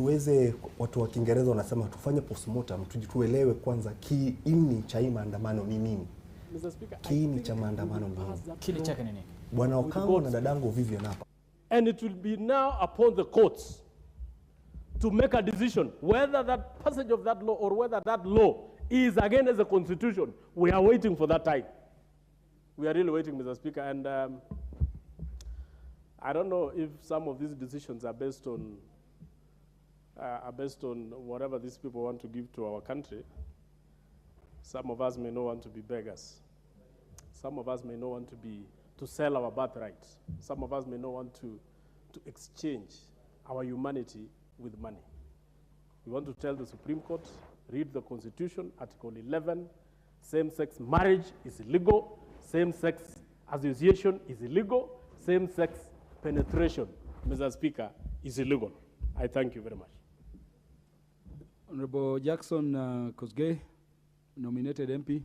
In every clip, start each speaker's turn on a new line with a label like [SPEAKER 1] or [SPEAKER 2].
[SPEAKER 1] tuweze, watu wa Kiingereza wanasema tufanye postmortem, tuelewe kwanza kiini cha hii maandamano ni nini.
[SPEAKER 2] Mr. Speaker,
[SPEAKER 1] kiini cha maandamano ni nini?
[SPEAKER 3] Kiini chake ni nini?
[SPEAKER 1] Bwana Okango na dadangu Vivian hapa.
[SPEAKER 2] And it will be now upon the courts to make a decision whether that passage of that law or whether that law is against the Constitution. We are waiting for that time. We are really waiting, Mr. Speaker. And I don't know if some of these decisions are based on whatever these people want to give to our country. Some of us may not want to be beggars. Some of us may not want to sell our birthright. Some of us may not want to exchange our humanity with money. We want to tell the Supreme Court, read the Constitution, Article 11, same-sex marriage is illegal, same-sex association is illegal, same-sex penetration, Mr. Speaker, is illegal. I thank you very much.
[SPEAKER 4] Honorable Jackson Kosgei, nominated MP.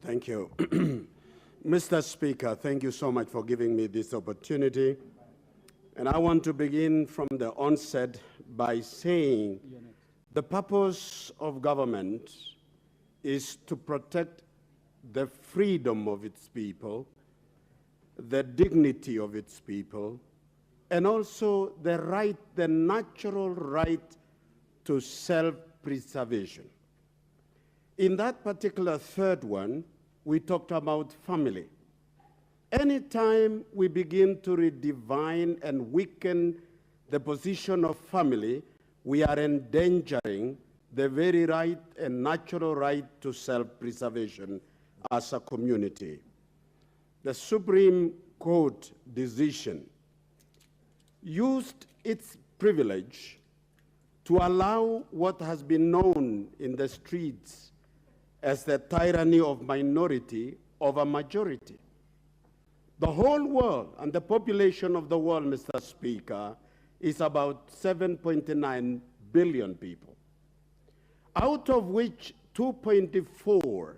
[SPEAKER 5] Thank you. Mr. Speaker, thank you so much for giving me this opportunity. And I want to begin from the onset by saying the purpose of government is to protect the freedom of its people, the dignity of its people, and also the natural right to self-preservation. In that particular third one, we talked about family. Anytime we begin to redefine and weaken the position of family, we are endangering the very right and natural right to self-preservation as a community. The Supreme Court decision used its privilege to allow what has been known in the streets as the tyranny of minority over majority. The whole world and the population of the world, Mr. Speaker, is about 7.9 billion people, out of which 2.4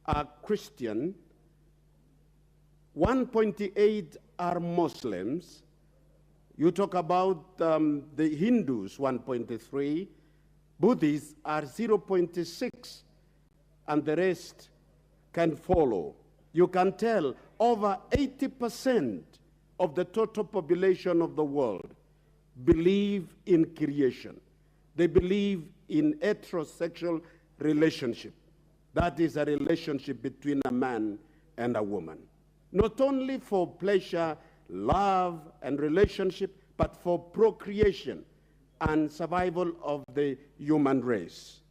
[SPEAKER 5] are Christian, 1.8 are Muslims. You talk about the Hindus, 1.3, Buddhists are 0.6, and the rest can follow. You can tell over 80% of the total population of the world believe in creation. They believe in heterosexual relationship. That is a relationship between a man and a woman. Not only for pleasure, love, and relationship, but for procreation and survival of the human race.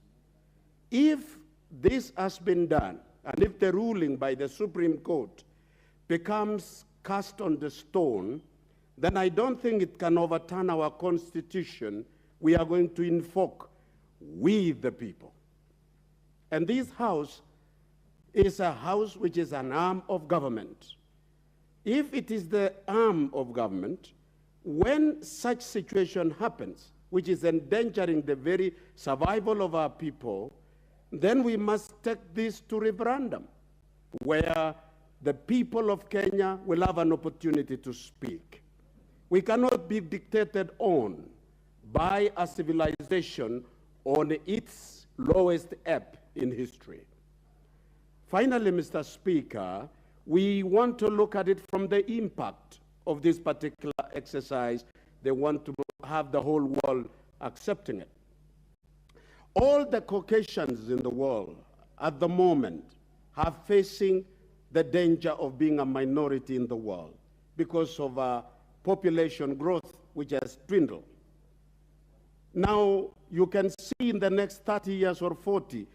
[SPEAKER 5] If this has been done, and if the ruling by the Supreme Court becomes cast on the stone, then I don't think it can overturn our Constitution. We are going to invoke we the people. And this house is a house which is an arm of government. If it is the arm of government, when such situation happens, which is endangering the very survival of our people, then we must take this to referendum, where the people of Kenya will have an opportunity to speak. We cannot be dictated on by a civilization on its lowest ebb in history. Finally, Mr. Speaker, we want to look at it from the impact of this particular exercise. They want to have the whole world accepting it. All the Caucasians in the world at the moment are facing the danger of being a minority in the world because of population growth, which has dwindled. Now, you can see in the next 30 years or 40,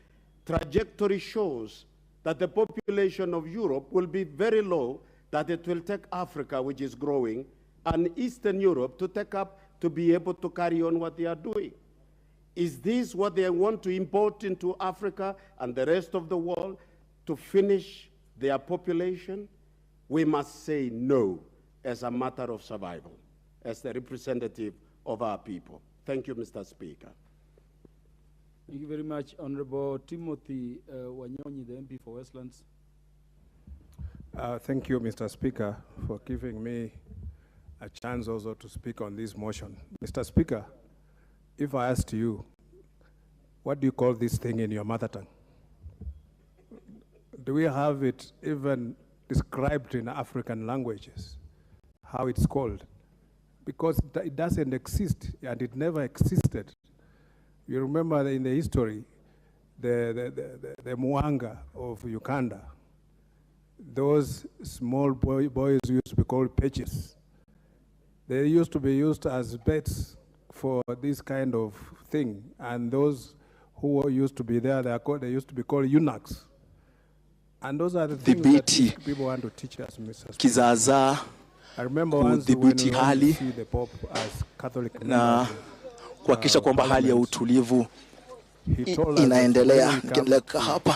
[SPEAKER 5] trajectory shows that the population of Europe will be very low, that it will take Africa, which is growing, and Eastern Europe to take up to be able to carry on what they are doing. Is this what they want to import into Africa and the rest of the world to finish their population? We must say no as a matter of survival, as the representative of our people. Thank you, Mr. Speaker.
[SPEAKER 4] Thank you very much, Honorable Timothy Wanyonyi, the MP for Westlands.
[SPEAKER 3] Thank you, Mr. Speaker, for giving me a chance also to speak on this motion. Mr. Speaker, if I asked you, what do you call this thing in your mother tongue? Do we have it even described in African languages, how it's called? Because it doesn't exist, and it never existed. You remember in the history, the Mwanga of Uganda, those small boys used to be called pages. They used to be used as bets for this kind of thing, and those who used to be there, they used to be called eunuchs. And those are the things that people want to teach us, Mr.
[SPEAKER 6] Kizaza,
[SPEAKER 3] I remember once when we went to see the Pope as Catholic
[SPEAKER 6] na kuhakikisha kwamba hali ya utulivu inaendelea hapa.